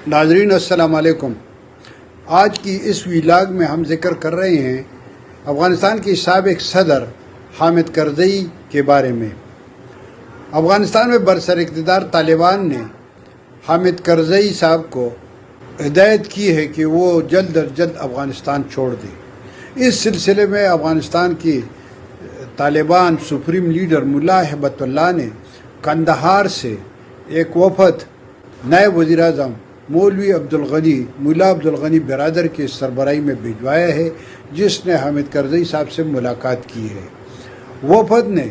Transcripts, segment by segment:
ناظرین السلام علیکم۔ آج کی اس ویلاگ میں ہم ذکر کر رہے ہیں افغانستان کے سابق صدر حامد کرزئی کے بارے میں۔ افغانستان میں برسر اقتدار طالبان نے حامد کرزئی صاحب کو ہدایت کی ہے کہ وہ جلد از جلد افغانستان چھوڑ دیں۔ اس سلسلے میں افغانستان کی طالبان سپریم لیڈر ملا ہیبت اللہ نے قندھار سے ایک وفد نائب وزیر اعظم مولوی ملا عبدالغنی برادر کے سربراہی میں بھجوایا ہے، جس نے حامد کرزئی صاحب سے ملاقات کی ہے۔ وفد نے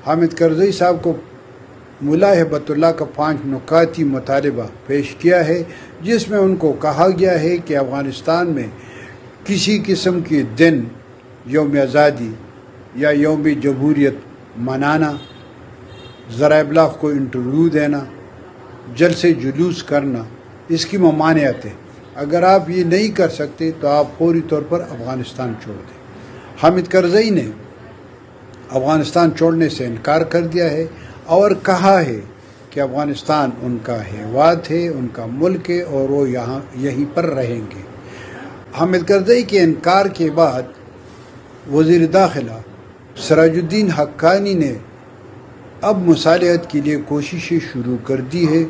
حامد کرزئی صاحب کو ملا ہیبت اللہ کا 5 نکاتی مطالبہ پیش کیا ہے، جس میں ان کو کہا گیا ہے کہ افغانستان میں کسی قسم کے دن یوم آزادی یا یوم جمہوریت منانا، ذرائع ابلاغ کو انٹرویو دینا، جلسے جلوس کرنا، اس کی ممانعت ہے۔ اگر آپ یہ نہیں کر سکتے تو آپ فوری طور پر افغانستان چھوڑ دیں۔ حامد کرزئی نے افغانستان چھوڑنے سے انکار کر دیا ہے اور کہا ہے کہ افغانستان ان کا ہیواد ہے، ان کا ملک ہے اور وہ یہیں پر رہیں گے۔ حامد کرزئی کے انکار کے بعد وزیر داخلہ سراج الدین حقانی نے اب مصالحت کے لیے کوششیں شروع کر دی ہے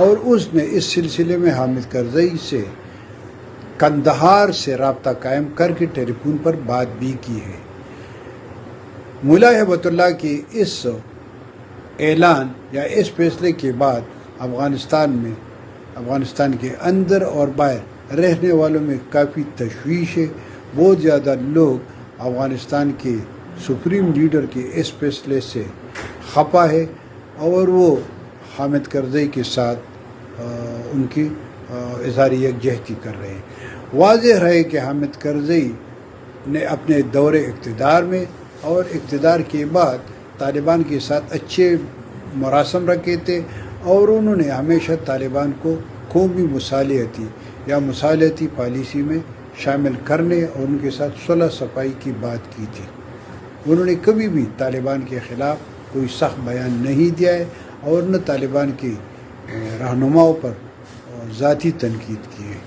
اور اس نے اس سلسلے میں حامد کرزئی سے قندھار سے رابطہ قائم کر کے ٹیلی فون پر بات بھی کی ہے۔ ملا ہیبت اللہ کے اس اعلان یا اس فیصلے کے بعد افغانستان کے اندر اور باہر رہنے والوں میں کافی تشویش ہے۔ بہت زیادہ لوگ افغانستان کے سپریم لیڈر کے اس فیصلے سے خفا ہے اور وہ حامد کرزئی کے ساتھ ان کی اظہار یکجہتی کر رہے ہیں۔ واضح رہے کہ حامد کرزئی نے اپنے دور اقتدار میں اور اقتدار کے بعد طالبان کے ساتھ اچھے مراسم رکھے تھے اور انہوں نے ہمیشہ طالبان کو قومی مصالحتی پالیسی میں شامل کرنے اور ان کے ساتھ صلح صفائی کی بات کی تھی۔ انہوں نے کبھی بھی طالبان کے خلاف کوئی سخت بیان نہیں دیا ہے اور نہ طالبان کی رہنماؤں پر ذاتی تنقید کی ہے۔